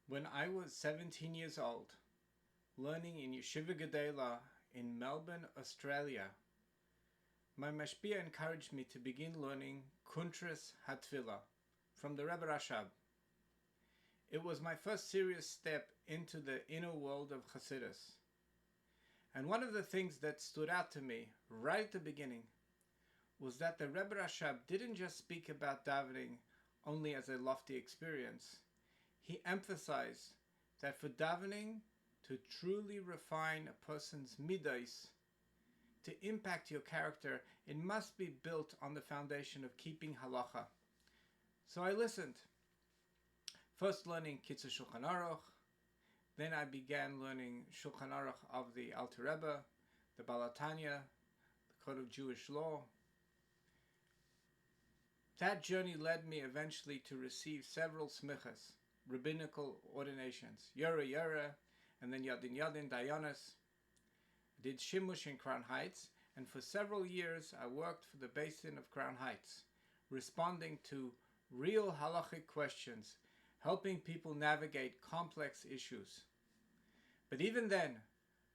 When I was 17 years old, learning in Yeshiva Gedela in Melbourne, Australia, my mashpia encouraged me to begin learning Kuntras Hatfila from the Rebbe Rashab. It was my first serious step into the inner world of Chassidus. And one of the things that stood out to me right at the beginning was that the Rebbe Rashab didn't just speak about davening only as a lofty experience. He emphasized that for davening to truly refine a person's midos, to impact your character, it must be built on the foundation of keeping halacha. So I listened. First learning Kitzur Shulchan Aruch, then I began learning Shulchan Aruch of the Alter Rebbe, the Tanya, the Code of Jewish Law. That journey led me eventually to receive several smichas, rabbinical ordinations, Yara, and then Yadin, Dayanis. I did Shimush in Crown Heights, and for several years I worked for the Basin of Crown Heights, responding to real halachic questions, helping people navigate complex issues. But even then,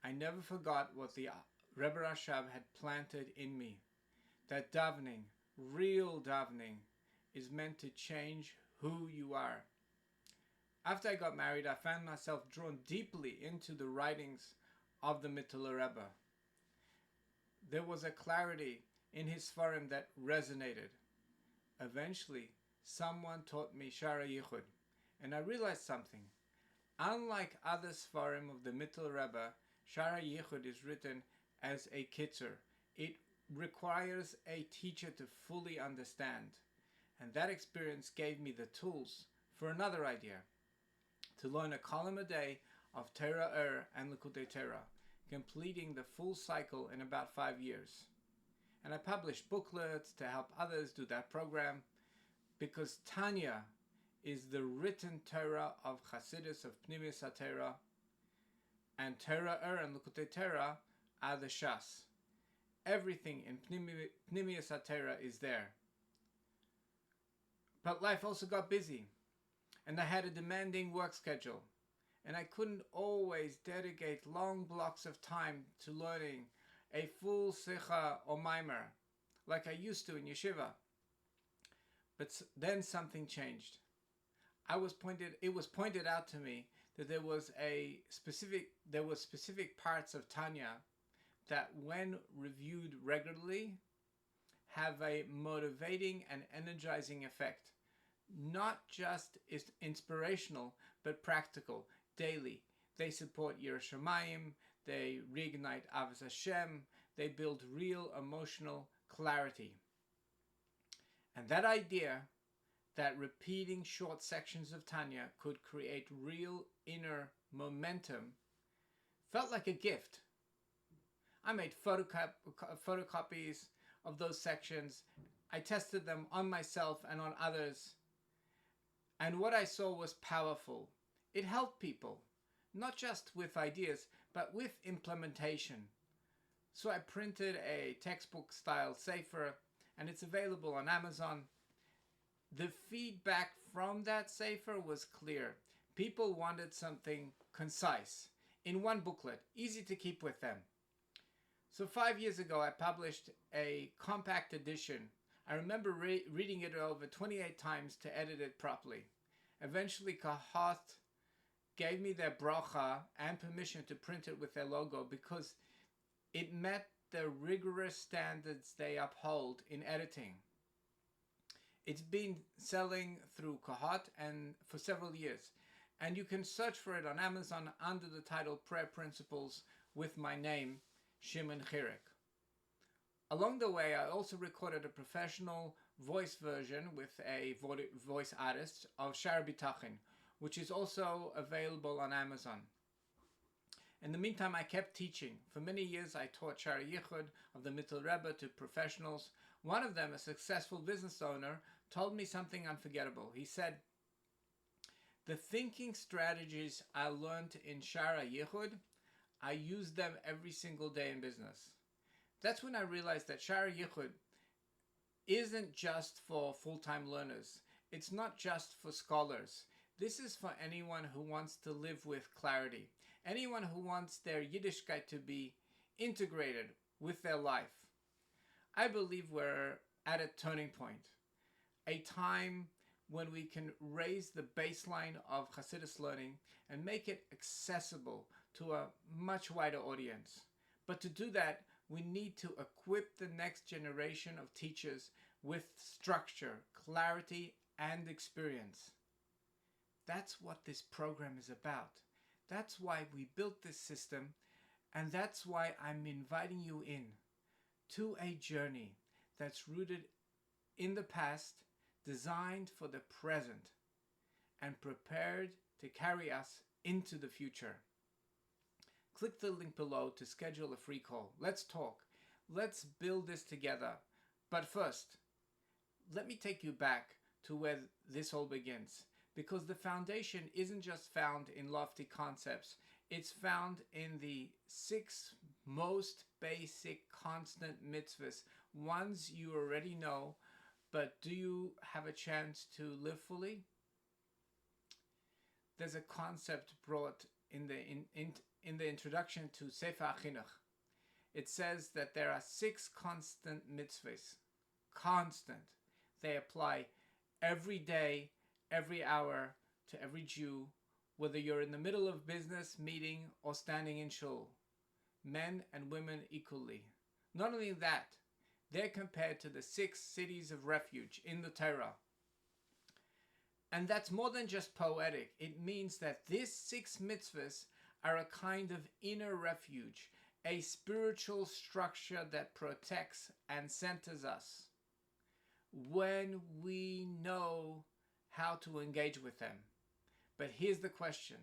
I never forgot what the Rebbe Rashab had planted in me, that davening, real davening, is meant to change who you are. After I got married, I found myself drawn deeply into the writings of the Mitteler Rebbe. There was a clarity in his Sfarim that resonated. Eventually, someone taught me Shaar HaYichud, and I realized something. Unlike other Sfarim of the Mitteler Rebbe, Shaar HaYichud is written as a kitzur. It requires a teacher to fully understand. And that experience gave me the tools for another idea, to learn a column a day of Torah and Likutei Torah, completing the full cycle in about 5 years. And I published booklets to help others do that program, because Tanya is the written Torah of Chassidus, of Pnimius HaTorah, and Torah and Likutei Torah are the Shas. Everything in Pnimius HaTorah is there. But life also got busy, and I had a demanding work schedule, and I couldn't always dedicate long blocks of time to learning a full sicha or mimer like I used to in yeshiva. But then something changed. It was pointed out to me that there were specific parts of Tanya that, when reviewed regularly, have a motivating and energizing effect. Not just inspirational, but practical, daily. They support Yiras Shamayim, they reignite Avos Hashem, they build real emotional clarity. And that idea that repeating short sections of Tanya could create real inner momentum felt like a gift. I made photocopies of those sections. I tested them on myself and on others. And what I saw was powerful. It helped people, not just with ideas, but with implementation. So I printed a textbook-style sefer, and it's available on Amazon. The feedback from that sefer was clear. People wanted something concise, in one booklet, easy to keep with them. So 5 years ago, I published a compact edition. I remember reading it over 28 times to edit it properly. Eventually, Kahat gave me their bracha and permission to print it with their logo because it met the rigorous standards they uphold in editing. It's been selling through Kahat and for several years, and you can search for it on Amazon under the title Prayer Principles with my name, Shimon Chirek. Along the way, I also recorded a professional voice version with a voice artist of Shaar Bitachon, which is also available on Amazon. In the meantime, I kept teaching. For many years, I taught Shaar HaYichud of the Mitteler Rebbe to professionals. One of them, a successful business owner, told me something unforgettable. He said, "The thinking strategies I learned in Shaar HaYichud, I use them every single day in business." That's when I realized that Shaar HaYichud isn't just for full-time learners. It's not just for scholars. This is for anyone who wants to live with clarity, anyone who wants their Yiddishkeit to be integrated with their life. I believe we're at a turning point, a time when we can raise the baseline of Chassidus learning and make it accessible to a much wider audience. But to do that, we need to equip the next generation of teachers with structure, clarity, and experience. That's what this program is about. That's why we built this system, and that's why I'm inviting you in to a journey that's rooted in the past, designed for the present, and prepared to carry us into the future. Click the link below to schedule a free call. Let's talk. Let's build this together. But first, let me take you back to where this all begins, because the foundation isn't just found in lofty concepts. It's found in the 6 most basic constant mitzvahs, ones you already know, but do you have a chance to live fully? There's a concept brought in the introduction to Sefer HaChinuch. It says that there are 6 constant mitzvahs. Constant. They apply every day, every hour, to every Jew, whether you're in the middle of business, meeting, or standing in shul. Men and women equally. Not only that, they're compared to the 6 cities of refuge in the Torah. And that's more than just poetic. It means that these 6 mitzvahs are a kind of inner refuge, a spiritual structure that protects and centers us when we know how to engage with them. But here's the question.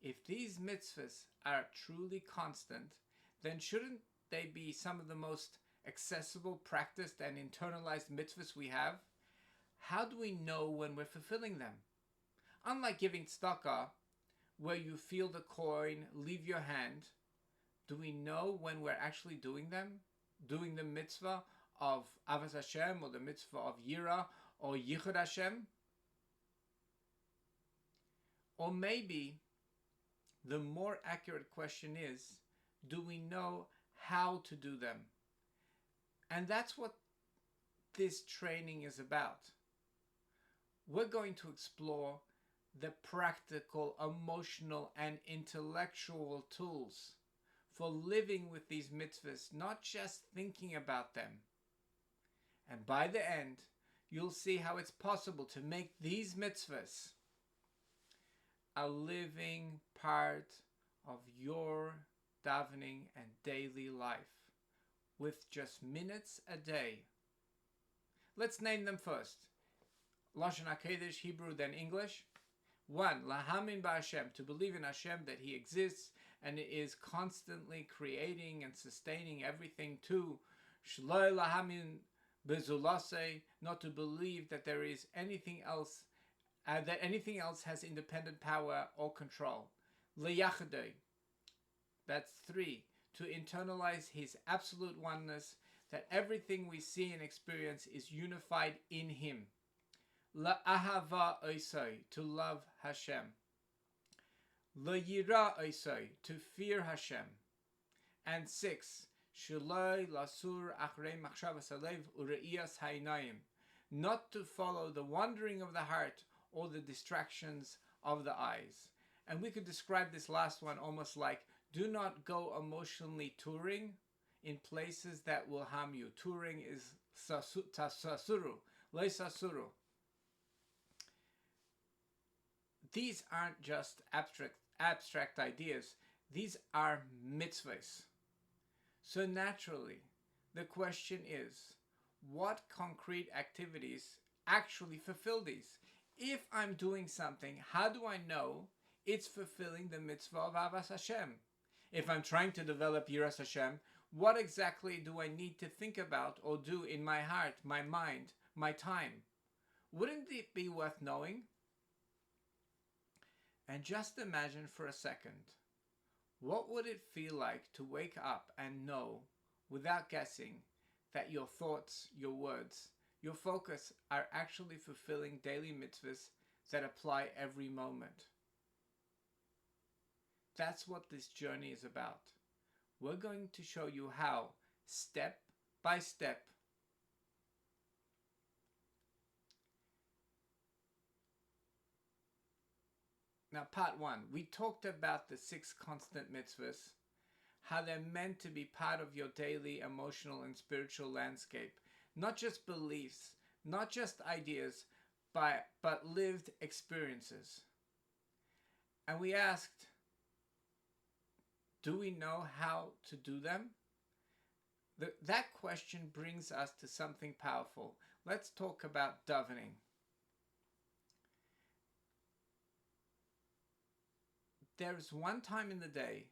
If these mitzvahs are truly constant, then shouldn't they be some of the most accessible, practiced, and internalized mitzvahs we have? How do we know when we're fulfilling them? Unlike giving tzedakah, where you feel the coin leave your hand, do we know when we're actually doing them? Doing the mitzvah of Avas Hashem, or the mitzvah of Yira, or HaYichud Hashem? Or maybe the more accurate question is, do we know how to do them? And that's what this training is about. We're going to explore the practical, emotional, and intellectual tools for living with these mitzvahs, not just thinking about them. And by the end, you'll see how it's possible to make these mitzvahs a living part of your davening and daily life with just minutes a day. Let's name them first. Lashon HaKodesh, Hebrew, then English. 1. Lahamin ba'Hashem, to believe in Hashem, that He exists and is constantly creating and sustaining everything. 2. Shloi lahamin bezulase, not to believe that there is anything else, that anything else has independent power or control. Leyachadei, that's 3. To internalize His absolute oneness, that everything we see and experience is unified in Him. La'ahava oisai, to love Hashem. La'yira oisai, to fear Hashem. And 6. Sheloi lasur achrei machshavas halev ureiyas ha'inayim, not to follow the wandering of the heart or the distractions of the eyes. And we could describe this last one almost like, do not go emotionally touring in places that will harm you. Touring is tasasuru, le sasuru. These aren't just abstract ideas. These are mitzvahs. So naturally, the question is, what concrete activities actually fulfill these? If I'm doing something, how do I know it's fulfilling the mitzvah of Avas Hashem? If I'm trying to develop Yiras Hashem, what exactly do I need to think about or do in my heart, my mind, my time? Wouldn't it be worth knowing? And just imagine for a second, what would it feel like to wake up and know, without guessing, that your thoughts, your words, your focus are actually fulfilling daily mitzvahs that apply every moment. That's what this journey is about. We're going to show you how, step by step. Now, part one, we talked about the 6 constant mitzvos, how they're meant to be part of your daily emotional and spiritual landscape. Not just beliefs, not just ideas, but lived experiences. And we asked, do we know how to do them? That question brings us to something powerful. Let's talk about davening. There's one time in the day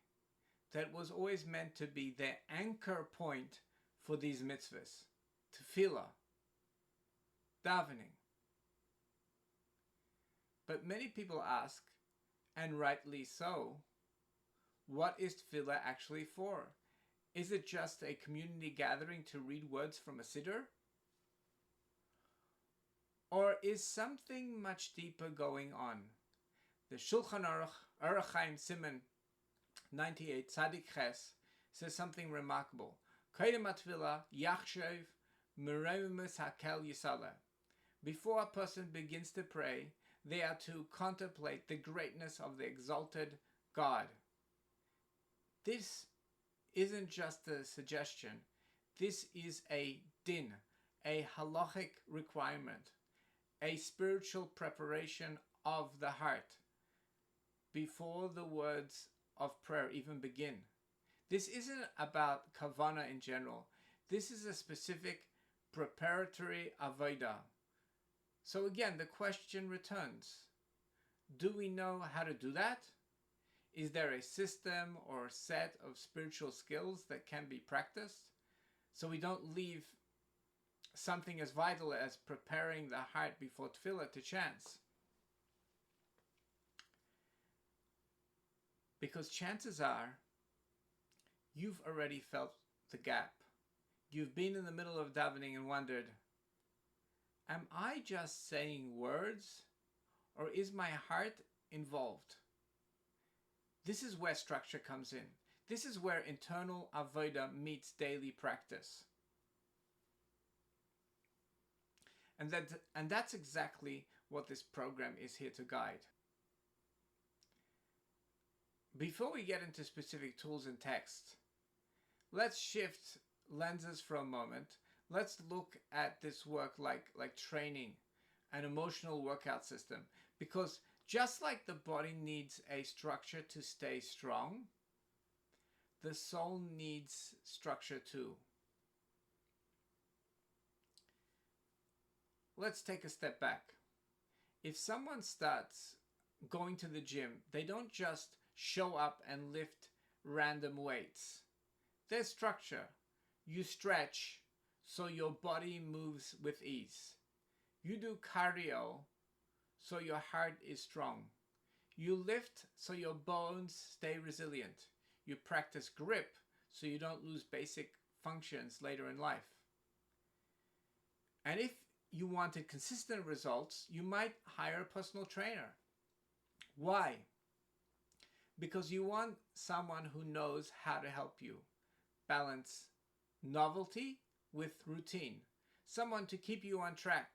that was always meant to be the anchor point for these mitzvahs. Tefillah, davening. But many people ask, and rightly so, what is tefillah actually for? Is it just a community gathering to read words from a Seder? Or is something much deeper going on? The Shulchan Aruch Chaim Siman 98 Tzadik Ches says something remarkable. Koydem HaTefillah Yachshev Meremus Hakel Yisala. Before a person begins to pray, they are to contemplate the greatness of the exalted God. This isn't just a suggestion. This is a din, a halachic requirement, a spiritual preparation of the heart before the words of prayer even begin. This isn't about kavanah in general. This is a specific preparatory avodah. So again, the question returns. Do we know how to do that? Is there a system or set of spiritual skills that can be practiced so we don't leave something as vital as preparing the heart before tefillah to chance? Because chances are you've already felt the gap. You've been in the middle of davening and wondered, am I just saying words or is my heart involved? This is where structure comes in. This is where internal avodah meets daily practice. And that's exactly what this program is here to guide. Before we get into specific tools and texts, let's shift lenses for a moment. Let's look at this work like training, an emotional workout system. Because just like the body needs a structure to stay strong, the soul needs structure too. Let's take a step back. If someone starts going to the gym, they don't just show up and lift random weights. There's structure. You stretch so your body moves with ease. You do cardio so your heart is strong. You lift so your bones stay resilient. You practice grip so you don't lose basic functions later in life. And if you wanted consistent results, you might hire a personal trainer. Why? Because you want someone who knows how to help you balance novelty with routine. Someone to keep you on track,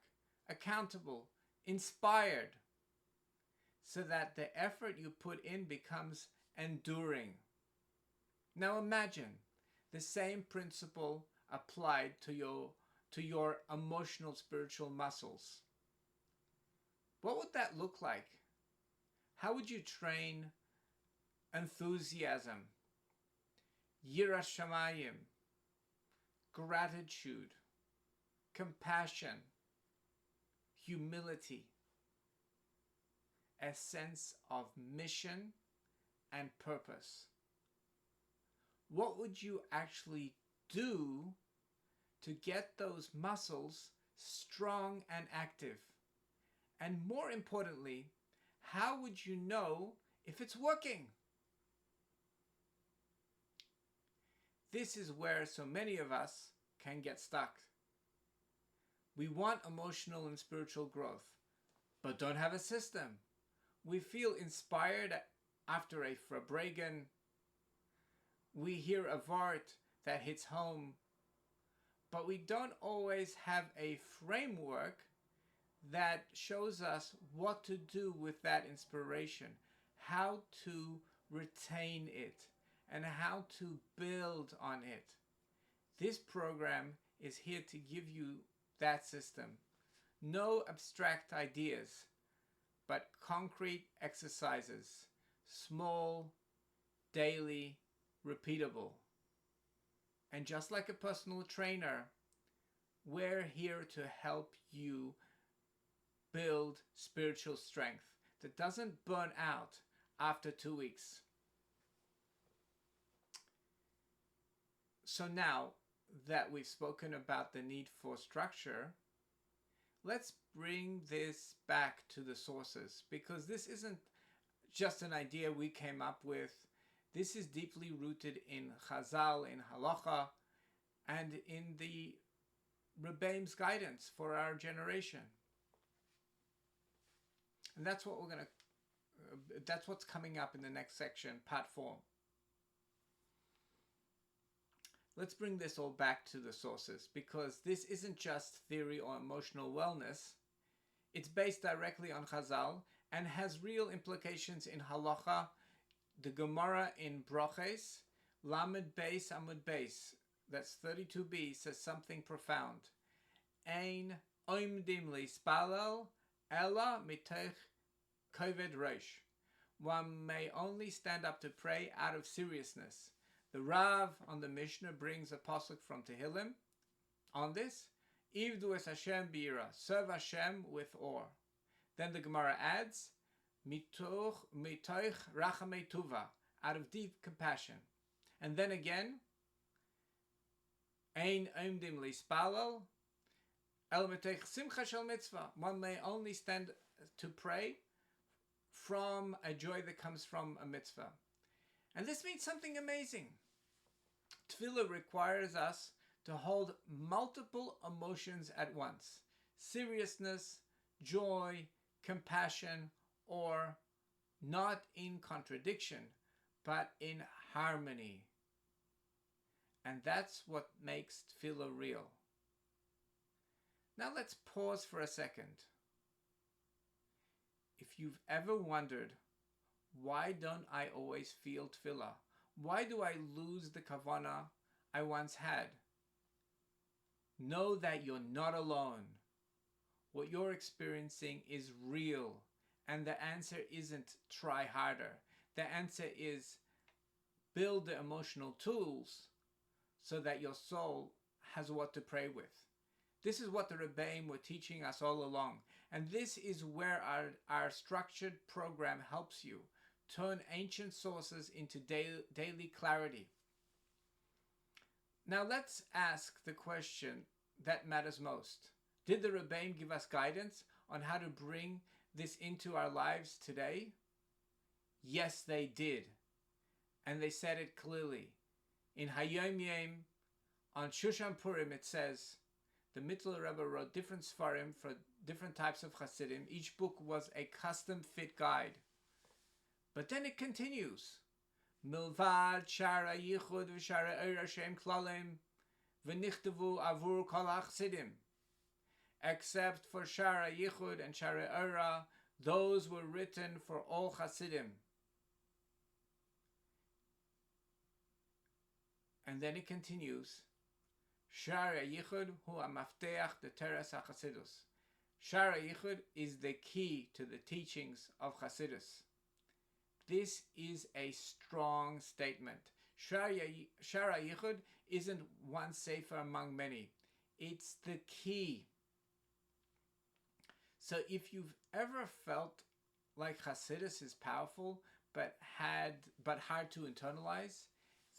accountable, inspired, so that the effort you put in becomes enduring. Now imagine the same principle applied to your emotional spiritual muscles. What would that look like? How would you train enthusiasm, yiras shamayim, gratitude, compassion, humility, a sense of mission and purpose? What would you actually do to get those muscles strong and active? And more importantly, how would you know if it's working? This is where so many of us can get stuck. We want emotional and spiritual growth, but don't have a system. We feel inspired after a Farbrengen. We hear a Vart that hits home, but we don't always have a framework that shows us what to do with that inspiration, how to retain it, and how to build on it. This program is here to give you that system. No abstract ideas, but concrete exercises, small, daily, repeatable. And just like a personal trainer, we're here to help you build spiritual strength that doesn't burn out after 2 weeks. So now that we've spoken about the need for structure, let's bring this back to the sources, because this isn't just an idea we came up with. This is deeply rooted in Chazal, in Halacha, and in the Rebbe's guidance for our generation. And that's what that's what's coming up in the next section, part 4. Let's bring this all back to the sources, because this isn't just theory or emotional wellness. It's based directly on Chazal and has real implications in Halacha. The Gemara in Broches, Lamed Beis Amud Beis, that's 32b, says something profound. Ein oimdim lispalel ela mitoch koved rosh. One may only stand up to pray out of seriousness. The Rav on the Mishnah brings a pasuk from Tehillim on this. Ivdu es Hashem b'ira, serve Hashem with awe. Then the Gemara adds, mitoch rachamei tuva, out of deep compassion. And then again, ein omdim lispalel el mitoch simcha shel mitzvah. One may only stand to pray from a joy that comes from a mitzvah. And this means something amazing. Tefillah requires us to hold multiple emotions at once. Seriousness, joy, compassion, or not in contradiction, but in harmony. And that's what makes tefillah real. Now let's pause for a second. If you've ever wondered, why don't I always feel tefillah? Why do I lose the kavanah I once had? Know that you're not alone. What you're experiencing is real, and the answer isn't try harder. The answer is build the emotional tools so that your soul has what to pray with. This is what the Rebbe were teaching us all along, and this is where our structured program helps you turn ancient sources into daily clarity. Now let's ask the question that matters most. Did the Rebbe give us guidance on how to bring this into our lives today? Yes, they did. And they said it clearly. In Hayom Yom, on Shushan Purim, it says, the Mitteler Rebbe wrote different Sfarim for different types of Chassidim. Each book was a custom-fit guide. But then it continues. Milvad Shaar HaYichud v'Shaar Shem Klalim v'nichtavu avur kol hachsidim. Except for Shaar HaYichud and Shaar, those were written for all Chassidim. And then it continues. Shaar HaYichud hu amafteach de teres HaChassidus. Shaar HaYichud is the key to the teachings of Chassidus. This is a strong statement. Shaar HaYichud isn't one sefer among many. It's the key. So if you've ever felt like Chassidus is powerful but hard to internalize,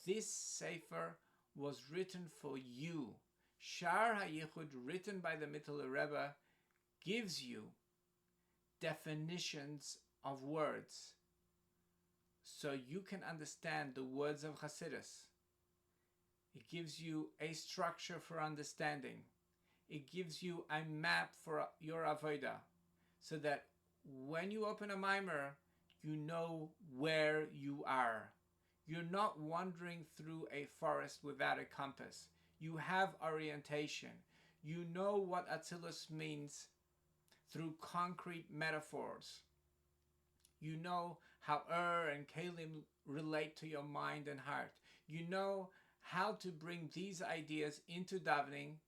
this sefer was written for you. Shaar HaYichud, written by the Mitteler Rebbe, gives you definitions of words so you can understand the words of Chassidus. It gives you a structure for understanding. It gives you a map for your avodah so that when you open a mimer, you know where you are. You're not wandering through a forest without a compass. You have orientation. You know what Atzilus means through concrete metaphors. You know how and Kalim relate to your mind and heart. You know how to bring these ideas into davening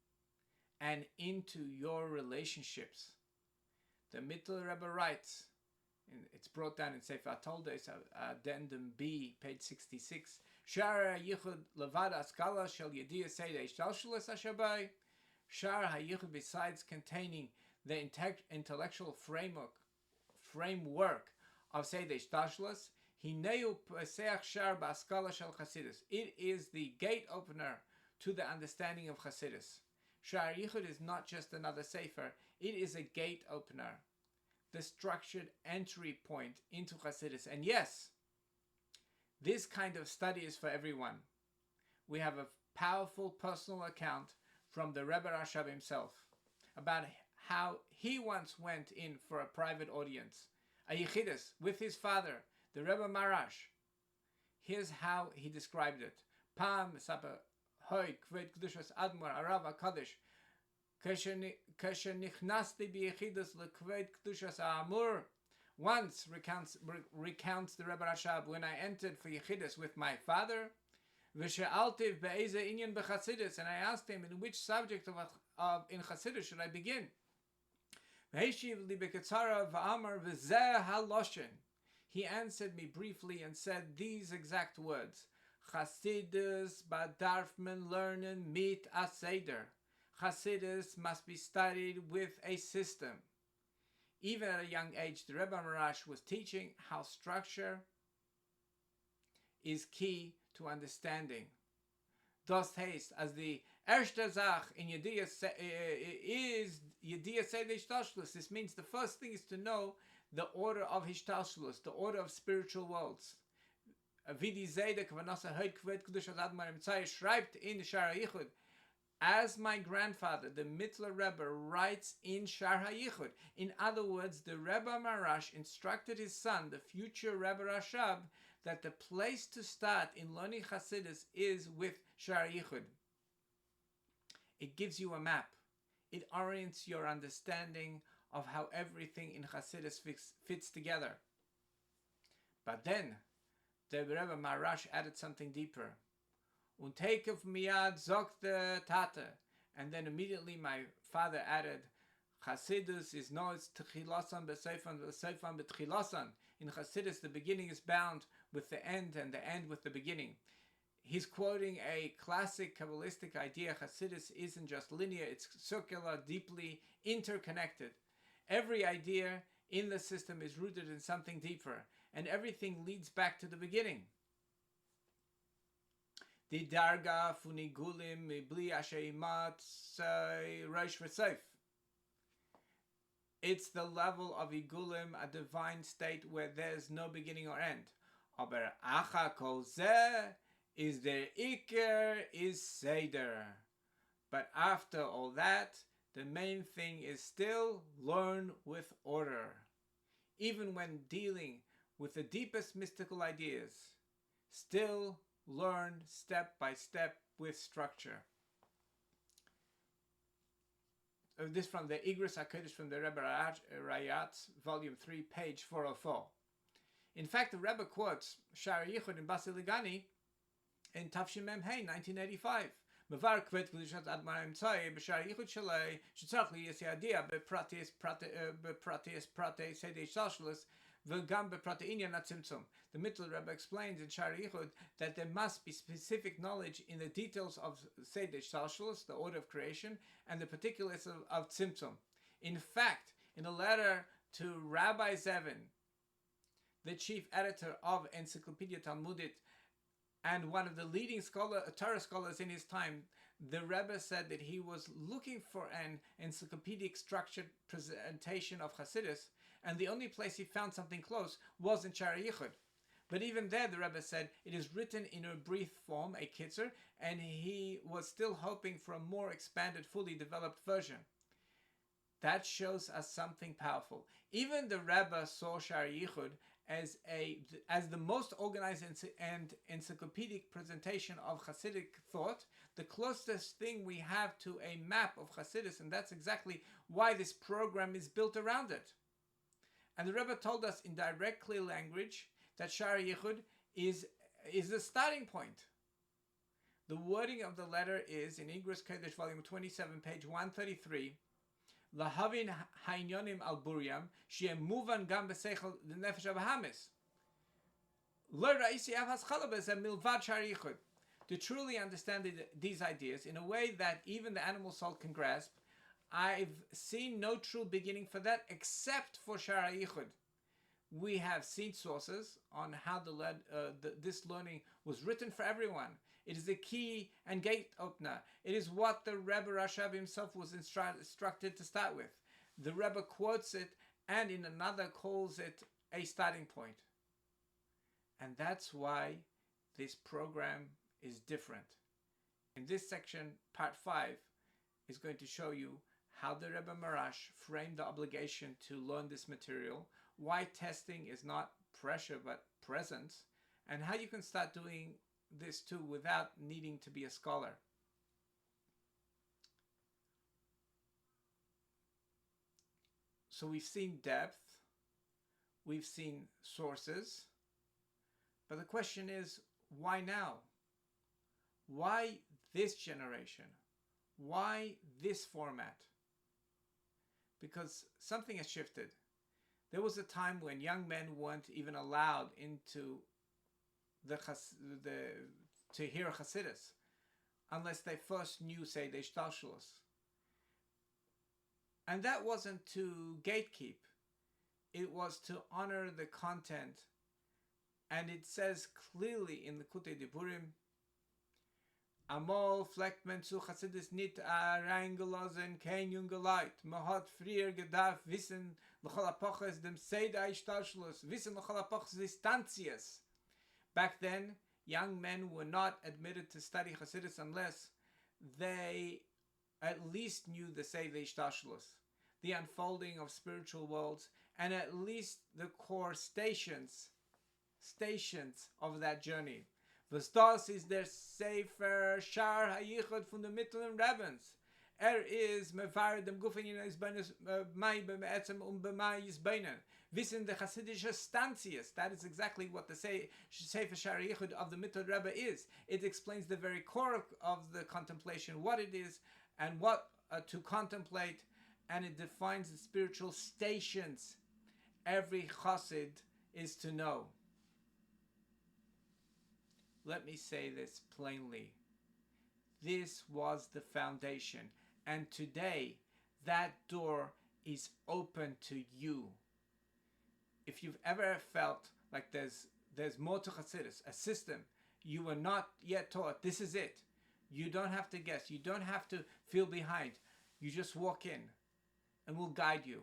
and into your relationships. The Mitteler Rebbe writes, and it's brought down in Sefer Toldos, addendum B, page 66, Shaar HaYichud levad askala shel yediyah Seder Hishtalshelus ashabai. Shaar HaYichud, besides containing the intellectual framework of Seder Hishtalshelus, hineu peseach Shaar ba'askala shel Chassidus. It is the gate opener to the understanding of Chassidus. Shaar HaYichud is not just another sefer, it is a gate opener, the structured entry point into Chassidus. And yes, this kind of study is for everyone. We have a powerful personal account from the Rebbe Rashab himself about how he once went in for a private audience, a HaYichudus, with his father, the Rebbe Marash. Here's how he described it. Pam Sapa Hoy Kved Kedushas Admor Arav HaKadosh Kashenichnasti b'Yechidus lekved Kedushas Amur. Once recounts the Rebbe Rashab, when I entered for Yechidus with my father, v'she'altiv be'eze inyan b'Chassidus, and I asked him, in which subject of in Chassidus should I begin? V'heshiv li b'ketzara v'amar v'zeh haloshen. He answered me briefly and said these exact words: Chassidus b'darfman lernen mit a Seder. Chassidus must be studied with a system. Even at a young age, the Rebbe Marash was teaching how structure is key to understanding. Das heißt, as the erste Zach in Yediyah is Yediyah Seder Hishtalshelus. This means the first thing is to know the order of Hishtalshelus, the order of spiritual worlds. Vidi Zedek v'nasa hoyd kved kedushas admar imtzai schreibt in Shaar HaYichud. As my grandfather, the Mitteler Rebbe, writes in Shaar HaYichud. In other words, the Rebbe Marash instructed his son, the future Rebbe Rashab, that the place to start in learning Chassidus is with Shaar HaYichud. It gives you a map. It orients your understanding of how everything in Chassidus fits together. But then, the Rebbe Marash added something deeper. Und Tekev miyad zogte Tate. And then immediately my father added, Chassidus is no it's tchilosan b'seifan b'tchilosan. In Chassidus, the beginning is bound with the end and the end with the beginning. He's quoting a classic Kabbalistic idea. Chassidus isn't just linear, it's circular, deeply interconnected. Every idea in the system is rooted in something deeper, and everything leads back to the beginning. The darga funigulim mibli asheimat reshape. It's the level of igulim, a divine state where there's no beginning or end. Aber acha kol zeh is der iker is Seder. But after all that, the main thing is still learn with order. Even when dealing with the deepest mystical ideas, still learn step by step with structure. This from the Igros HaKodesh from the Rebbe Rayatz, volume 3, page 404. In fact, the Rebbe quotes Shaar HaYichud in Basiligani in Tafshim Mem Hey, 1985. Mevar kvet kedushat admar imtzai b'Shaar HaYichud shalei shetzarich liyas yadia bepratis prate Seder Hishtalshelus v'gam beprate inyan atzimtzum. The Mitteler Rebbe explains in Shaar HaYichud that there must be specific knowledge in the details of Seder Hishtalshelus, the order of creation, and the particulars of tzimtzum. In fact, in a letter to Rabbi Zevin, the chief editor of Encyclopedia Talmudit, and one of the leading Torah scholars in his time, the Rebbe said that he was looking for an encyclopedic structured presentation of Chassidus, and the only place he found something close was in Shaar HaYichud. But even there, the Rebbe said, it is written in a brief form, a kitzur, and he was still hoping for a more expanded, fully developed version. That shows us something powerful. Even the Rebbe saw Shaar HaYichud as the most organized and encyclopedic presentation of Hasidic thought, the closest thing we have to a map of Chassidus, and that's exactly why this program is built around it. And the Rebbe told us in direct, clear language that Shaar HaYichud is the starting point. The wording of the letter is in Igros Kodesh, volume 27, page 133. Lahavin ha'inyonim al buryam she'em muvan gam b'seichel l'nefesh abahamis. Lo ra'isi av haschala b'zeh milvad Shaar HaYichud. To truly understand these ideas in a way that even the animal soul can grasp, I've seen no true beginning for that except for Shaar HaYichud. We have seen sources on how this learning was written for everyone. It is the key and gate opener. It is what the Rebbe Rashav himself was instructed to start with. The Rebbe quotes it and in another calls it a starting point. And that's why this program is different. In this section, part 5 is going to show you how the Rebbe Marash framed the obligation to learn this material, why testing is not pressure but presence, and how you can start doing this too without needing to be a scholar. So we've seen depth, we've seen sources, but the question is, why now? Why this generation? Why this format? Because something has shifted. There was a time when young men weren't even allowed into to hear Chassidus unless they first knew, say, the Hishtalshelus. And that wasn't to gatekeep. It was to honor the content. And it says clearly in the Kutei Diburim, Amol fleckmen zu Chassidus nit a reingelassen, kein Jungeleit. Man hat früher gedarf wissen, l'chol apoches dem Seder Hishtalshelus, wissen l'chol apoches distanzias. Back then, young men were not admitted to study Chassidus unless they at least knew the Seder Hishtalshelus, the unfolding of spiritual worlds, and at least the core stations of that journey. Was das is der Sefer Shaar HaYichud von den Mittleren Rebbens. Is mevared dem Gufen in his beines mai be'etzem b'mai his beinen. Wissen the Chassidische Stanzias. That is exactly what the Sefer Shaar HaYichud of the Mitteler Rebbe is. It explains the very core of the contemplation, what it is, and what to contemplate, and it defines the spiritual stations every Chassid is to know. Let me say this plainly. This was the foundation. And today, that door is open to you. If you've ever felt like there's more to Chassidus, a system you were not yet taught, this is it. You don't have to guess. You don't have to feel behind. You just walk in and we'll guide you.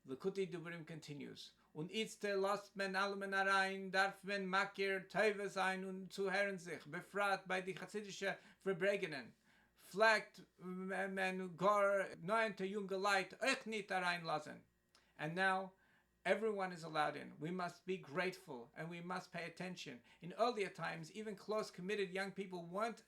The Kutei Diburim continues. Und jetzt lasst men alle men herein, darf men makir teuve sein und zuhören sich, befragt bei die chassidische Verbregenen. Fleckt men gar neunte junge Leid euch nicht hereinlassen. And now, everyone is allowed in. We must be grateful and we must pay attention. In earlier times, even close, committed young people weren't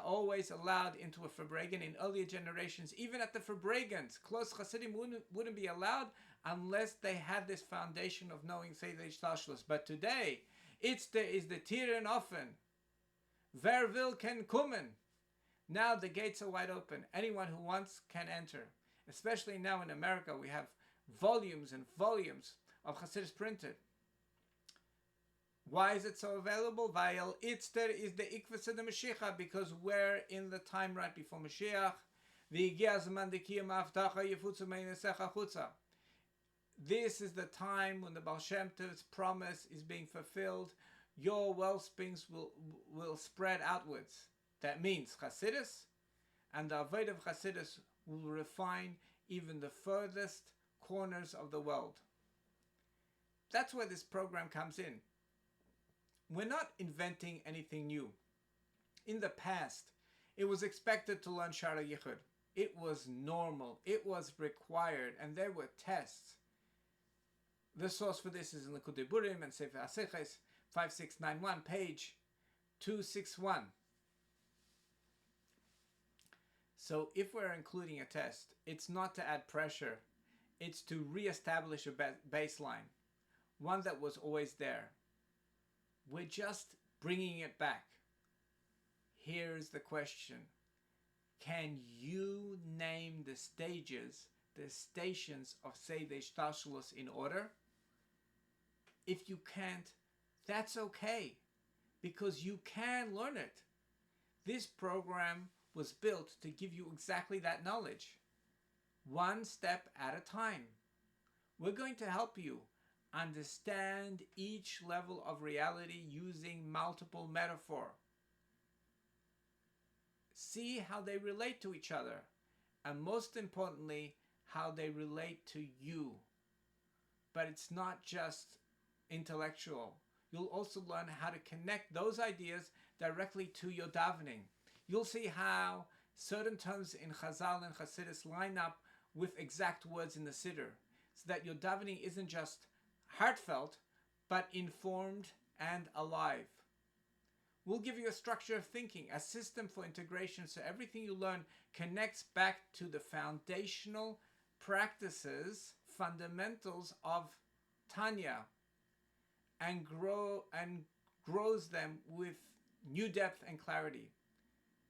always allowed into a Verbregen. In earlier generations, even at the Verbregens, close Chassidim wouldn't be allowed unless they had this foundation of knowing Seder Hishtalshelus. But today, is the Tieren offen. Wer will can kommen. Now the gates are wide open. Anyone who wants can enter. Especially now in America, we have volumes and volumes of Chassidus printed. Why is it so available? Weil Itzter is the Ikvus of the Mashiach, because we're in the time right before Mashiach. This is the time when the Baal Shem Tov's promise is being fulfilled. Your wellsprings will spread outwards. That means Chassidus, and the Avodah of Chassidus will refine even the furthest corners of the world. That's where this program comes in. We're not inventing anything new. In the past, it was expected to learn Shaar HaYichud. It was normal. It was required. And there were tests. The source for this is in Likutei Burim and Sefer HaSeches, 5691, page 261. So if we're including a test, it's not to add pressure. It's to reestablish a baseline, one that was always there. We're just bringing it back. Here's the question. Can you name the stages, the stations of Seder Hishtalshelus in order? If you can't, that's okay, because you can learn it. This program was built to give you exactly that knowledge, one step at a time. We're going to help you understand each level of reality using multiple metaphor. See how they relate to each other, and most importantly, how they relate to you. But it's not just intellectual. You'll also learn how to connect those ideas directly to your davening. You'll see how certain terms in Chazal and Chassidus line up with exact words in the Seder, so that your davening isn't just heartfelt, but informed and alive. We'll give you a structure of thinking, a system for integration, so everything you learn connects back to the foundational practices, fundamentals of Tanya, and grows them with new depth and clarity.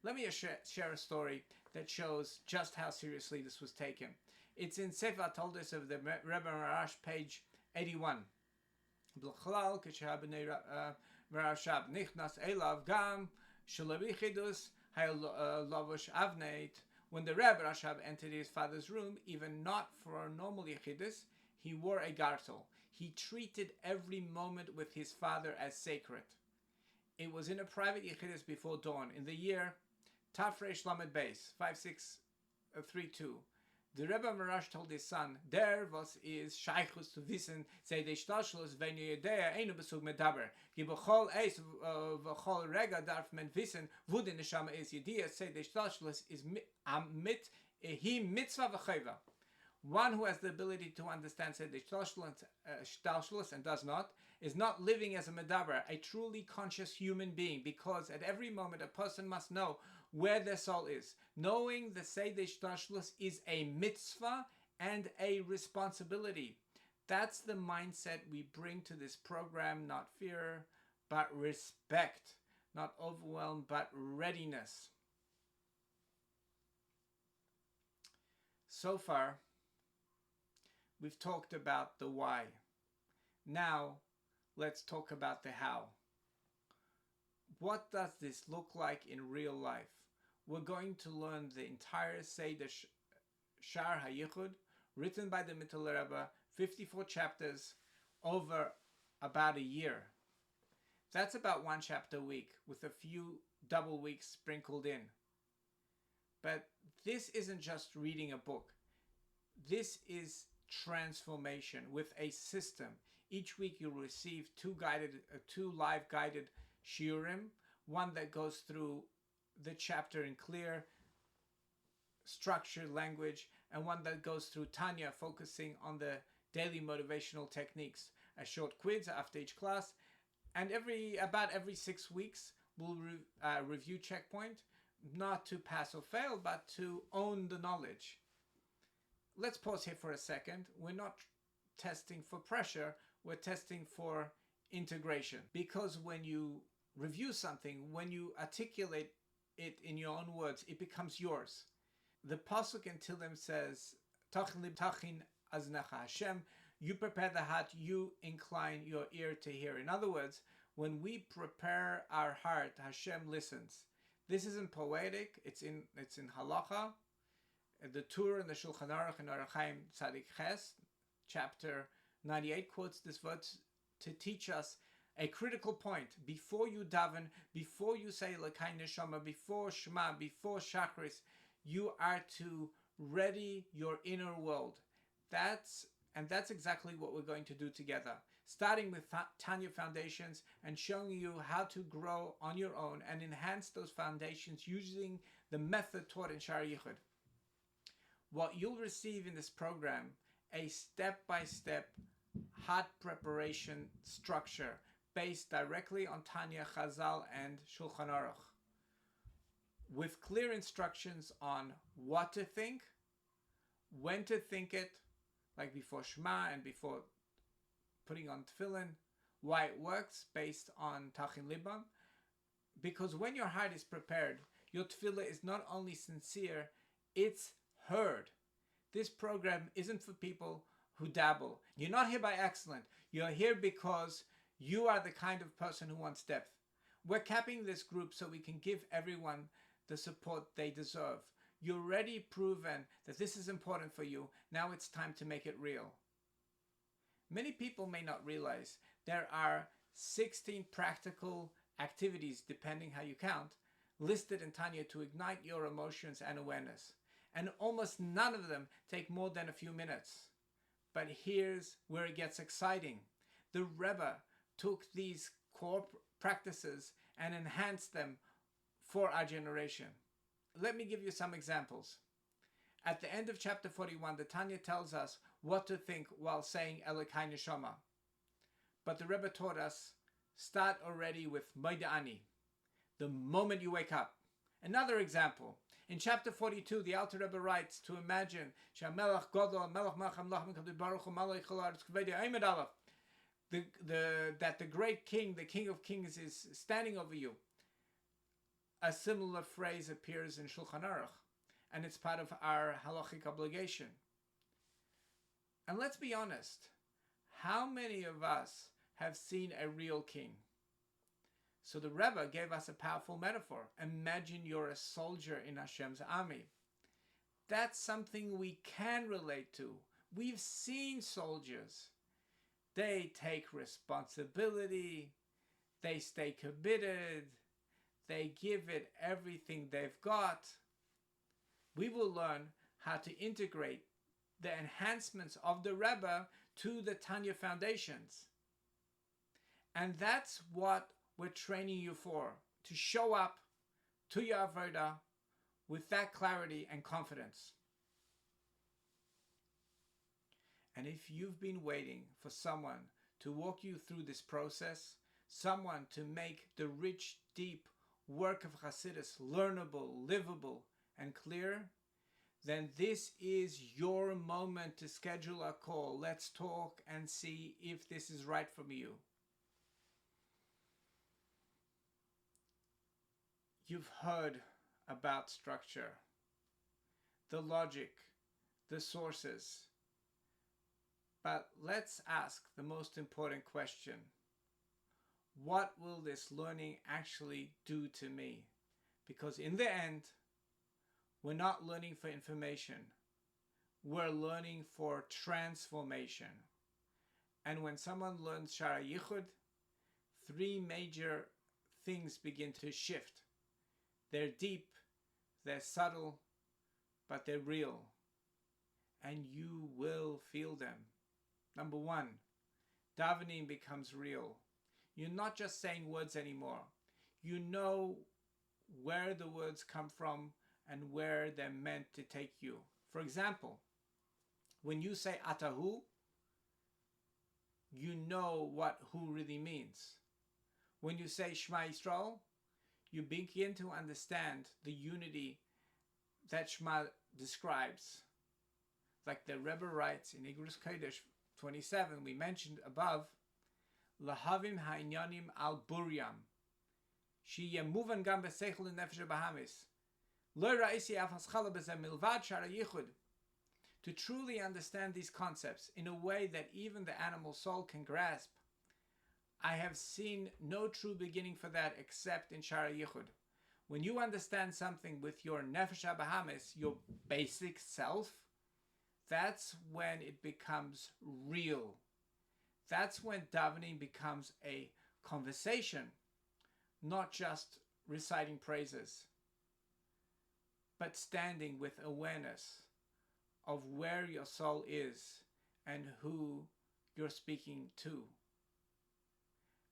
Let me share a story that shows just how seriously this was taken. It's in Sefer Toldos of the Rebbe Marash, page 81. When the Rebbe Rashab entered his father's room, even not for a normal Yichidus, he wore a gartel. He treated every moment with his father as sacred. It was in a private Yichidus before dawn, in the year Tafresh Lamed Beis, 5632. The Rebbe Marash told his son, "Der was is HaYichud to wissen, sei de Hishtalshelus, wenn ihr der eine Bezug medaber. Gibachol eis v'chol rega darf men wissen, wo die Neshama is. Yediyah sei de Hishtalshelus is he mitzvah v'chayva." One who has the ability to understand Seder Hishtalshelus and does not, is not living as a medaber, a truly conscious human being, because at every moment a person must know where their soul is. Knowing the Seder Hishtalshelus is a mitzvah and a responsibility. That's the mindset we bring to this program, not fear, but respect, not overwhelm, but readiness. So far, we've talked about the why. Now, let's talk about the how. What does this look like in real life? We're going to learn the entire Seder Shaar HaYichud, written by the Mitteler Rebbe, 54 chapters over about a year. That's about one chapter a week, with a few double weeks sprinkled in. But this isn't just reading a book. This is transformation with a system. Each week you'll receive two live guided shiurim, one that goes through the chapter in clear, structured language, and one that goes through Tanya, focusing on the daily motivational techniques. A short quiz after each class, and about every 6 weeks we'll review checkpoint, not to pass or fail, but to own the knowledge. Let's pause here for a second. We're not testing for pressure, we're testing for integration. Because when you review something, when you articulate it in your own words, it becomes yours. The pasuk in Tehillim says, "Tachin lib tachin aznecha Hashem." You prepare the heart, you incline your ear to hear. In other words, when we prepare our heart, Hashem listens. This isn't poetic. It's in halacha. The Torah and the Shulchan Aruch and Orach Chaim Tzadik Ches, chapter 98, quotes this verse to teach us a critical point. Before you daven, before you say L'kai Neshama, before Shema, before Shachris, you are to ready your inner world. That's exactly what we're going to do together. Starting with Tanya Foundations and showing you how to grow on your own and enhance those foundations using the method taught in Shaar HaYichud. what you'll receive in this program, a step-by-step hot preparation structure based directly on Tanya, Chazal, and Shulchan Aruch, with clear instructions on what to think, when to think it, like before Shema and before putting on tefillin, why it works based on Tachin Libam. Because when your heart is prepared, your tefillah is not only sincere, it's heard. This program isn't for people who dabble. You're not here by accident. You're here because you are the kind of person who wants depth. We're capping this group so we can give everyone the support they deserve. You're already proven that this is important for you. Now it's time to make it real. Many people may not realize there are 16 practical activities, depending how you count, listed in Tanya to ignite your emotions and awareness. And almost none of them take more than a few minutes. But here's where it gets exciting. The Rebbe took these core practices and enhanced them for our generation. Let me give you some examples. At the end of chapter 41, the Tanya tells us what to think while saying Elokai Neshama. But the Rebbe taught us, start already with Moida Ani, the moment you wake up. Another example. In chapter 42, the Alter Rebbe writes to imagine that the great king, the King of Kings, is standing over you. A similar phrase appears in Shulchan Aruch, and it's part of our halachic obligation. And let's be honest, how many of us have seen a real king? So the Rebbe gave us a powerful metaphor. Imagine you're a soldier in Hashem's army. That's something we can relate to. We've seen soldiers. They take responsibility. They stay committed. They give it everything they've got. We will learn how to integrate the enhancements of the Rebbe to the Tanya foundations. And that's what we're training you for, to show up to your avodah with that clarity and confidence. And if you've been waiting for someone to walk you through this process, someone to make the rich, deep work of Chassidus learnable, livable, and clear, then this is your moment to schedule a call. Let's talk and see if this is right for you. You've heard about structure, the logic, the sources. But let's ask the most important question. What will this learning actually do to me? Because in the end, we're not learning for information. We're learning for transformation. And when someone learns Shaar HaYichud, 3 major things begin to shift. They're deep, they're subtle, but they're real. And you will feel them. Number 1, davening becomes real. You're not just saying words anymore. You know where the words come from and where they're meant to take you. For example, when you say Atahu, you know what who really means. When you say Shema Yisrael, you begin to understand the unity that Shema describes. Like the Rebbe writes in Igros Kodesh 27, we mentioned above, Lahavim ha'inyanim al buryam, sheyemuvan gam b'seichel nefesh bahamis, lo ra'isi af haschala b'zeh milvad Shaar HaYichud. To truly understand these concepts in a way that even the animal soul can grasp, I have seen no true beginning for that except in Shaar HaYichud. When you understand something with your nefesh bahamis, your basic self, that's when it becomes real. That's when davening becomes a conversation, not just reciting praises, but standing with awareness of where your soul is and who you're speaking to,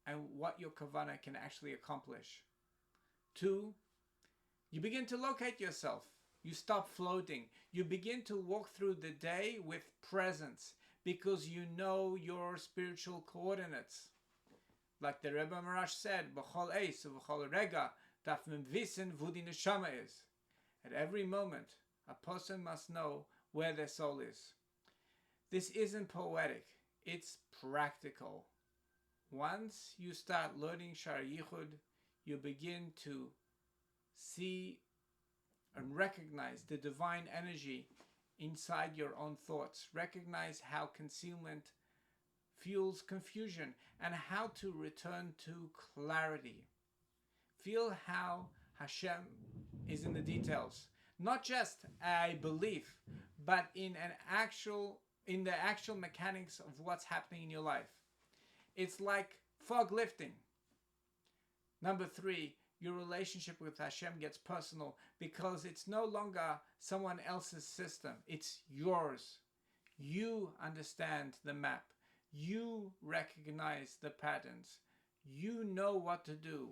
and what your kavanah can actually accomplish. 2, you begin to locate yourself. You stop floating. You begin to walk through the day with presence because you know your spiritual coordinates. Like the Rebbe Marash said, B'chol eis u'b'chol rega darf man wissen wo die neshama is. At every moment, a person must know where their soul is. This isn't poetic, it's practical. Once you start learning Shaar HaYichud, you begin to see and recognize the divine energy inside your own thoughts. Recognize how concealment fuels confusion and how to return to clarity. Feel how Hashem is in the details. Not just a belief, but in the actual mechanics of what's happening in your life. It's like fog lifting. Number 3, your relationship with Hashem gets personal because it's no longer someone else's system. It's yours. You understand the map. You recognize the patterns. You know what to do,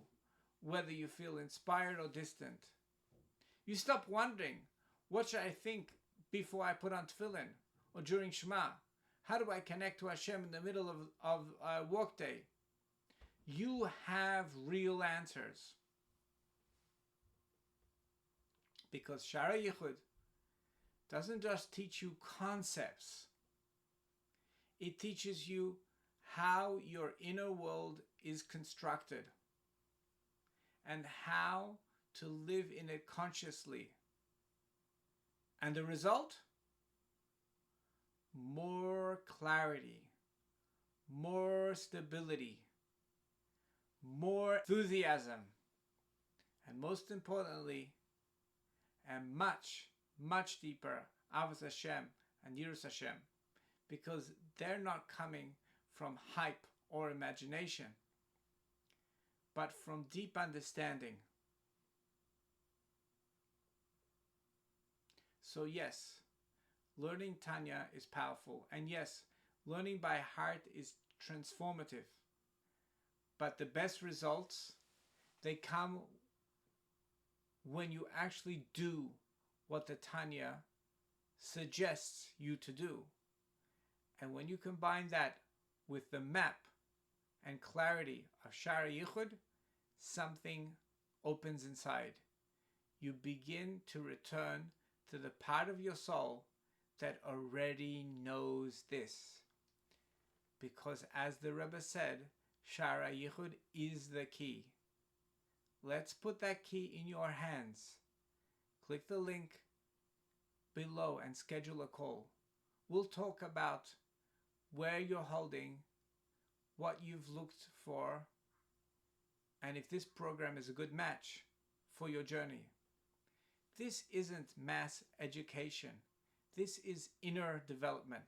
whether you feel inspired or distant. You stop wondering, what should I think before I put on tefillin or during Shema? How do I connect to Hashem in the middle of a workday? You have real answers. Because Shaar HaYichud doesn't just teach you concepts. It teaches you how your inner world is constructed and how to live in it consciously. And the result? More clarity, more stability, more enthusiasm, and most importantly, and much, much deeper Avos Hashem and Yiras Hashem, because they're not coming from hype or imagination, but from deep understanding. So yes, learning Tanya is powerful, and yes, learning by heart is transformative. But the best results, they come when you actually do what the Tanya suggests you to do. And when you combine that with the map and clarity of Shaar HaYichud, something opens inside. You begin to return to the part of your soul that already knows this. Because as the Rebbe said, Shaar HaYichud is the key. Let's put that key in your hands. Click the link below and schedule a call. We'll talk about where you're holding, what you've looked for, and if this program is a good match for your journey. This isn't mass education. This is inner development.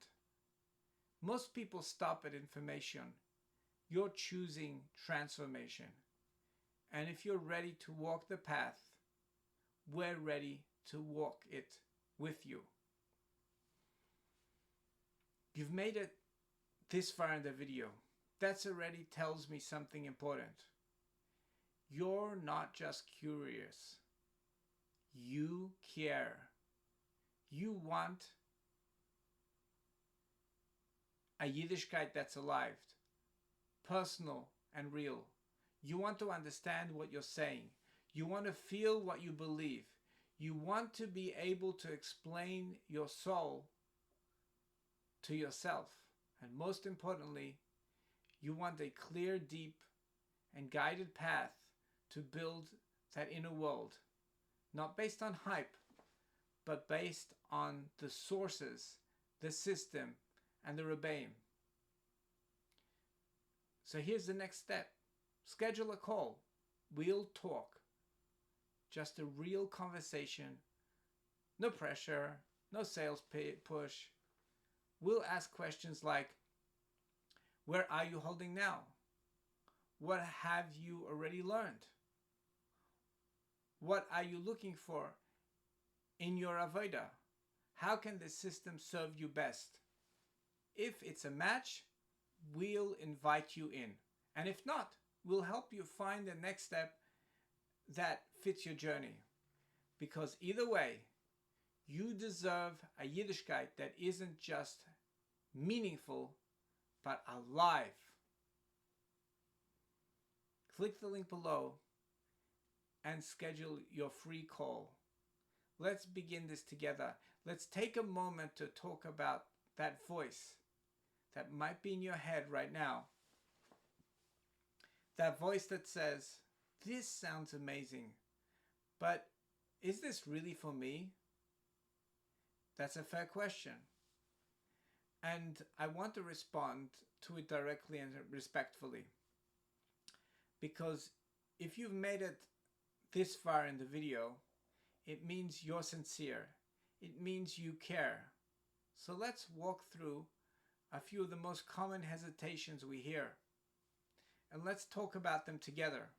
Most people stop at information. You're choosing transformation. And if you're ready to walk the path, we're ready to walk it with you. You've made it this far in the video. That already tells me something important. You're not just curious. You care. You want a Yiddishkeit that's alive, personal and real. You want to understand what you're saying. You want to feel what you believe. You want to be able to explain your soul to yourself. And most importantly, you want a clear, deep, and guided path to build that inner world. Not based on hype, but based on the sources, the system, and the Rebbeim. So here's the next step. Schedule a call. We'll talk. Just a real conversation. No pressure. No sales push. We'll ask questions like, where are you holding now? What have you already learned? What are you looking for in your avodah? How can the system serve you best? If it's a match, we'll invite you in. And if not, we'll help you find the next step that fits your journey. Because either way, You deserve a Yiddishkeit that isn't just meaningful, but alive. Click the link below and schedule your free call. Let's begin this together. Let's take a moment to talk about that voice that might be in your head right now. That voice that says, this sounds amazing, but is this really for me? That's a fair question. And I want to respond to it directly and respectfully. Because if you've made it this far in the video, it means you're sincere. It means you care. So let's walk through a few of the most common hesitations we hear. And let's talk about them together.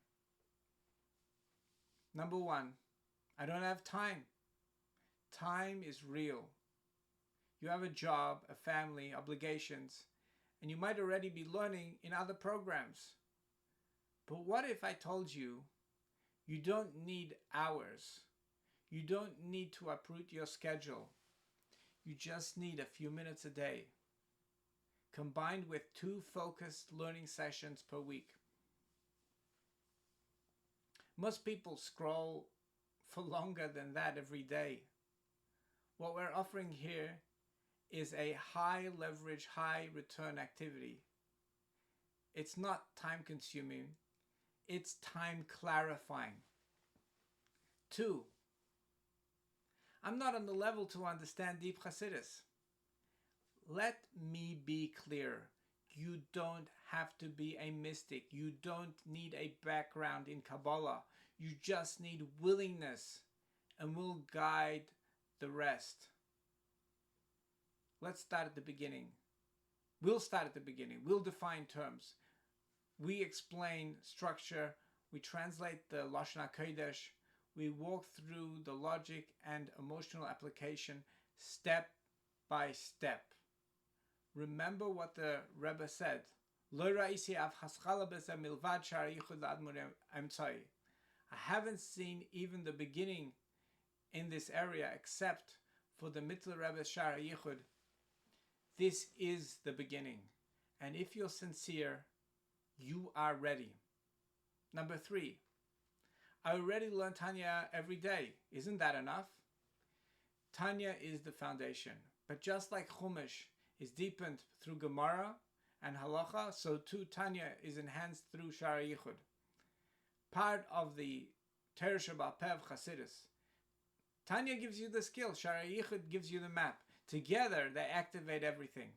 Number one, I don't have time. Time is real. You have a job, a family, obligations, and you might already be learning in other programs. But what if I told you, you don't need hours. You don't need to uproot your schedule. You just need a few minutes a day, combined with 2 focused learning sessions per week. Most people scroll for longer than that every day. What we're offering here is a high leverage, high return activity. It's not time consuming, it's time clarifying. 2, I'm not on the level to understand deep Chassidus. Let me be clear. You don't have to be a mystic. You don't need a background in Kabbalah. You just need willingness, and we'll guide the rest. Let's start at the beginning. We'll start at the beginning. We'll define terms. We explain structure. We translate the Lashon HaKodesh. We walk through the logic and emotional application step by step. Remember what the Rebbe said. I haven't seen even the beginning in this area except for the Mitteler Rebbe's Shaar HaYichud. This is the beginning. And if you're sincere, you are ready. Number 3, I already learn Tanya every day. Isn't that enough? Tanya is the foundation. But just like Chumash is deepened through Gemara and Halacha, so too Tanya is enhanced through Shaar HaYichud. Part of the Torah Sheba'al Peh of Chassidus. Tanya gives you the skill. Shaar HaYichud gives you the map. Together, they activate everything.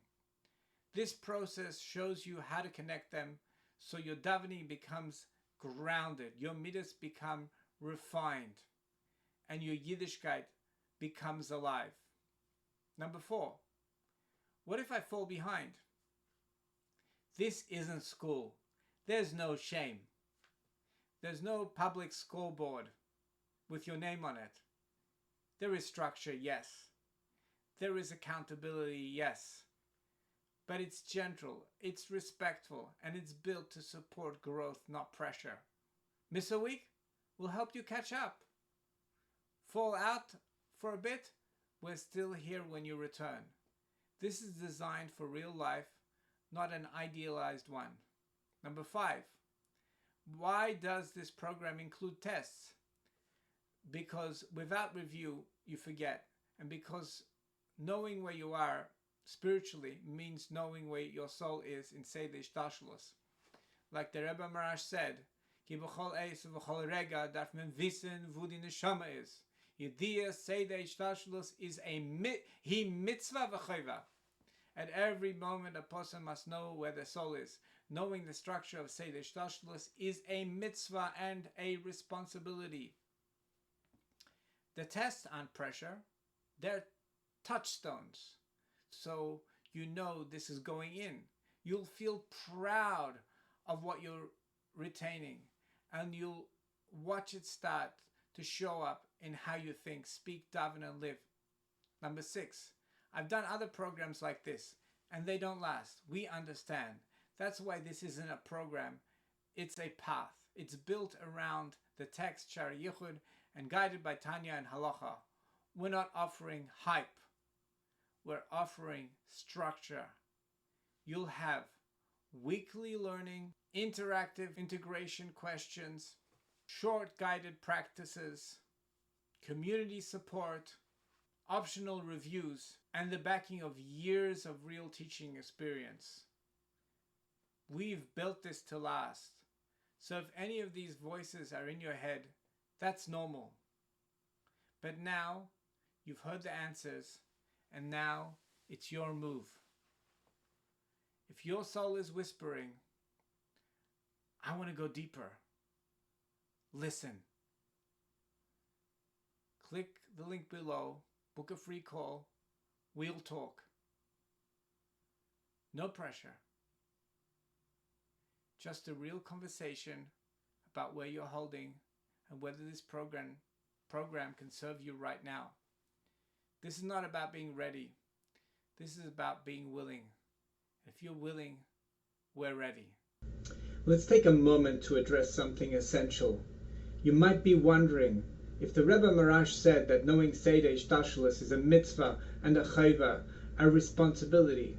This process shows you how to connect them so your davening becomes grounded, your midas become refined, and your Yiddishkeit becomes alive. Number 4, what if I fall behind? This isn't school. There's no shame. There's no public scoreboard with your name on it. There is structure, yes. There is accountability, yes. But it's gentle, it's respectful, and it's built to support growth, not pressure. Miss a week? We'll help you catch up. Fall out for a bit? We're still here when you return. This is designed for real life, not an idealized one. Number 5, why does this program include tests? Because without review, you forget. And because knowing where you are spiritually means knowing where your soul is in Seder Hishtalshelus. Like the Rebbe Marash said, Ki b'chol eis v'chol rega darf men wissen wo die neshama is. Yediyah Seder Hishtalshelus is a mitzvah v'chayva. At every moment a person must know where the soul is. Knowing the structure of Seder Hishtalshelus is a mitzvah and a responsibility. The tests aren't pressure, they're touchstones. So you know this is going in. You'll feel proud of what you're retaining, and you'll watch it start to show up in how you think, speak, daven, and live. Number 6, I've done other programs like this, and they don't last. We understand. That's why this isn't a program. It's a path. It's built around the text Shaar HaYichud and guided by Tanya and Halacha. We're not offering hype. We're offering structure. You'll have weekly learning, interactive integration questions, short guided practices, community support, optional reviews, and the backing of years of real teaching experience. We've built this to last. So if any of these voices are in your head, that's normal. But now you've heard the answers, and now it's your move. If your soul is whispering, I want to go deeper, listen. Click the link below, book a free call, we'll talk. No pressure. Just a real conversation about where you're holding and whether this program can serve you right now. This is not about being ready. This is about being willing. If you're willing, we're ready. Let's take a moment to address something essential. You might be wondering, if the Rebbe Marash said that knowing Seder Hishtalshelus is a mitzvah and a chayva, a responsibility,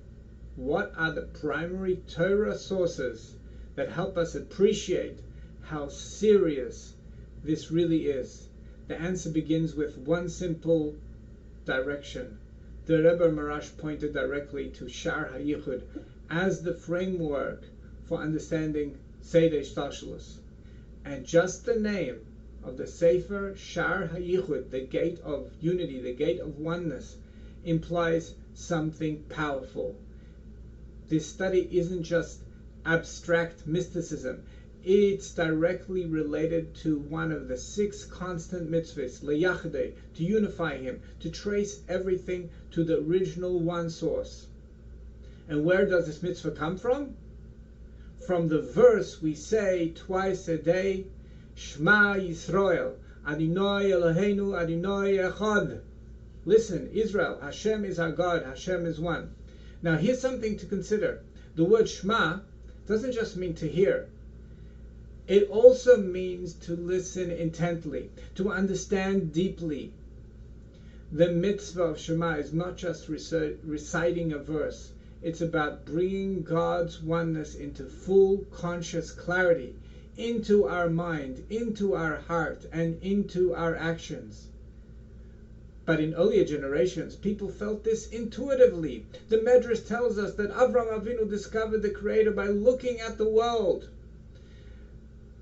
what are the primary Torah sources that help us appreciate how serious this really is? The answer begins with one simple direction. The Rebbe Marash pointed directly to Shaar HaYichud as the framework for understanding Seder Hishtalshelus. And just the name of the Sefer Shaar HaYichud, the gate of unity, the gate of oneness, implies something powerful. This study isn't just abstract mysticism. It's directly related to one of the 6 constant mitzvos, HaYichud, to unify him, to trace everything to the original one source. And where does this mitzvah come from? From the verse we say twice a day, Shema Yisrael, Adonai Eloheinu, Adonai Echad. Listen, Israel, Hashem is our God, Hashem is one. Now here's something to consider. The word Shema doesn't just mean to hear. It also means to listen intently, to understand deeply. The mitzvah of Shema is not just reciting a verse. It's about bringing God's oneness into full conscious clarity, into our mind, into our heart, and into our actions. But in earlier generations, people felt this intuitively. The Medrash tells us that Avraham Avinu discovered the Creator by looking at the world.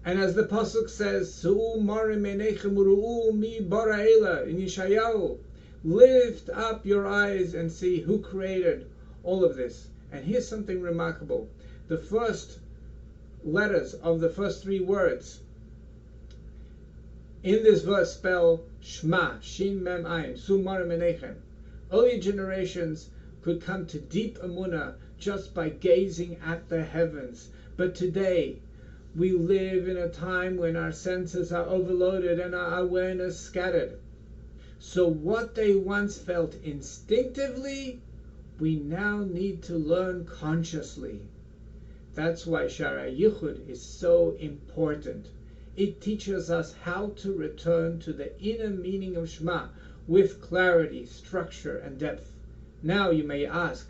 And as the Pasuk says, Su'u marim einechem uru'u mi bara ela, in Yeshayahu, lift up your eyes and see who created all of this. And here's something remarkable. The first letters of the first 3 words in this verse spell Shema, Shin Mem Ayin, Su Marim Einechem. Early generations could come to deep emunah just by gazing at the heavens. But today, we live in a time when our senses are overloaded and our awareness scattered. So what they once felt instinctively, we now need to learn consciously. That's why Shaar HaYichud is so important. It teaches us how to return to the inner meaning of Shema with clarity, structure, and depth. Now you may ask,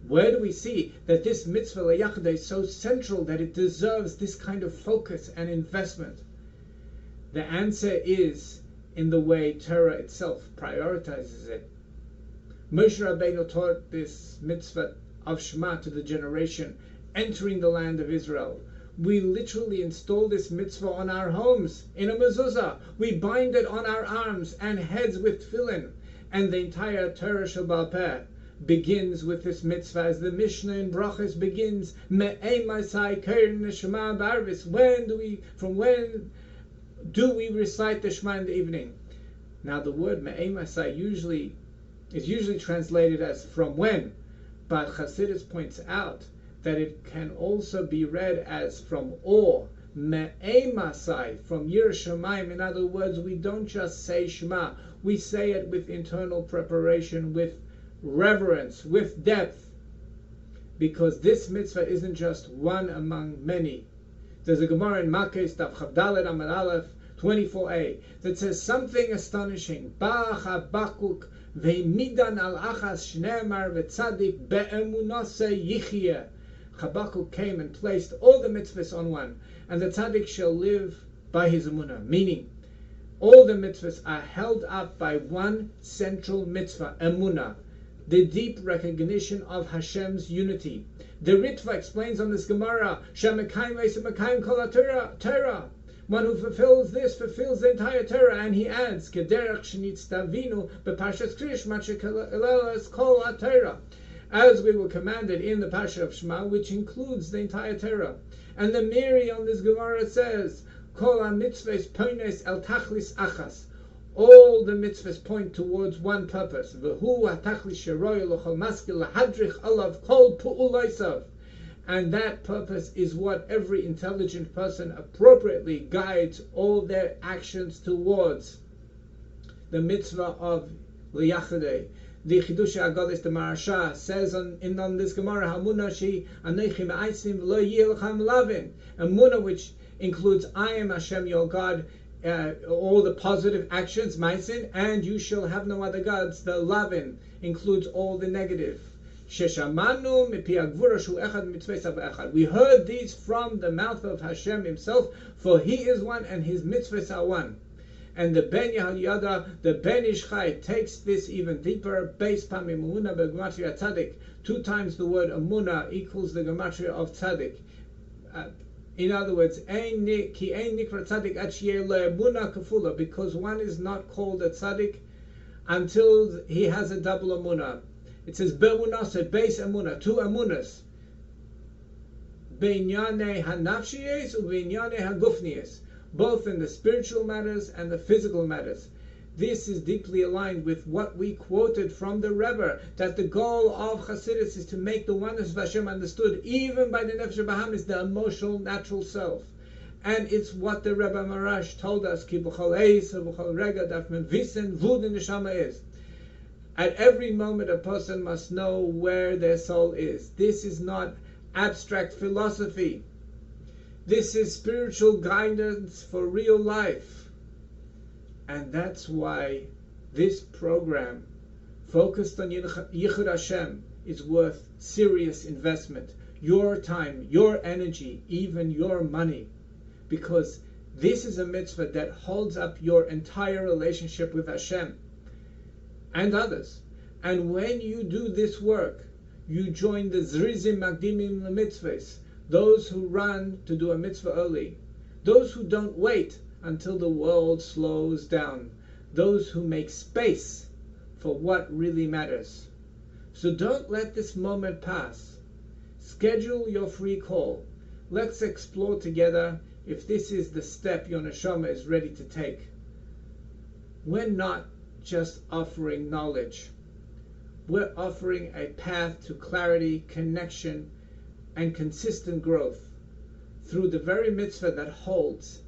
where do we see that this mitzvah HaYichud is so central that it deserves this kind of focus and investment? The answer is in the way Torah itself prioritizes it. Moshe Rabbeinu taught this mitzvah of Shema to the generation entering the land of Israel. We literally install this mitzvah on our homes in a mezuzah. We bind it on our arms and heads with tefillin. And the entire Torah Sheba'al Peh begins with this mitzvah, as the Mishnah in Brachos begins, Me'ei Masai Keren Neshama B'Arvis. From when do we recite the Shema in the evening? Now the word Me'ei Masai is usually translated as from when, but Chassidus points out that it can also be read as from or, Me'ei Masai, from Yir Shamayim. In other words, we don't just say Shema, we say it with internal preparation, with reverence, with depth, because this mitzvah isn't just one among many. There's a Gemara in Makkos, Daf Chavdalet Amud Aleph, 24a, that says something astonishing. Ba'ach Habakuk ve'midan al achas shneimar v'tzadik be'emunase yichye. Habakkuk came and placed all the mitzvahs on one, and the tzaddik shall live by his emunah, meaning all the mitzvahs are held up by one central mitzvah, emunah, the deep recognition of Hashem's unity. The Ritva explains on this Gemara, Shemekayim ve'semekayim kol Torah. One who fulfills this fulfills the entire Torah, and he adds, Kederach shenitztavinu b'parshas Krish ma'shekelelas kol Torah, as we were commanded in the Pasha of Shema, which includes the entire Torah. And the Miri on this Gemara says, Kol ha-mitzvahs poines el tachlis achas. All the mitzvahs point towards one purpose. V'hu ha-tachlis sheroy l'chol maskil lahadrich alav kol pu'ulaysav. And that purpose is what every intelligent person appropriately guides all their actions towards. The mitzvah of liyachadei. The Chidush HaGodes, the Marasha, says on this Gemara, Hamuna shi anechi me'aisim v'lo yilcham lavin. A munah which includes I am Hashem your God, all the positive actions, maisin, and you shall have no other gods. The lavin includes all the negative. Sheshamanu mipi agvura shu echad mitzvah echad. We heard these from the mouth of Hashem himself, for he is one and his mitzvahs are one. And the Ben Yehoyada, the Ben Ish Chai, takes this even deeper. Beis pamim emunah begematria tzaddik. 2 times the word emunah equals the gematria of tzaddik. In other words, ki ein nikra tzaddik ad sheyeh lo emunah kafula, because one is not called a tzaddik until he has a double emunah. It says be'emunah, said beis emunah, 2 emunas. Beinyane hanafshiyes ubeinyane hagufniyes. Both in the spiritual matters and the physical matters. This is deeply aligned with what we quoted from the Rebbe, that the goal of Chassidus is to make the oneness of Hashem understood, even by the Nefesh Bahamis, the emotional, natural self. And it's what the Rebbe Marash told us, Ki b'chol eis v'chol rega daf men wissen wo the neshama is. At every moment a person must know where their soul is. This is not abstract philosophy. This is spiritual guidance for real life. And that's why this program, focused on HaYichud Hashem, is worth serious investment. Your time, your energy, even your money. Because this is a mitzvah that holds up your entire relationship with Hashem and others. And when you do this work, you join the Zrizim Magdimim LeMitzvahs, those who run to do a mitzvah early, those who don't wait until the world slows down, those who make space for what really matters. So don't let this moment pass. Schedule your free call. Let's explore together if this is the step your neshama is ready to take. We're not just offering knowledge. We're offering a path to clarity, connection, and consistent growth through the very mitzvah that holds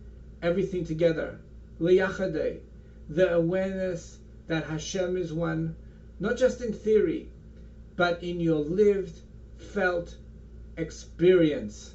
everything together. Liyachadei, the awareness that Hashem is one, not just in theory, but in your lived, felt experience.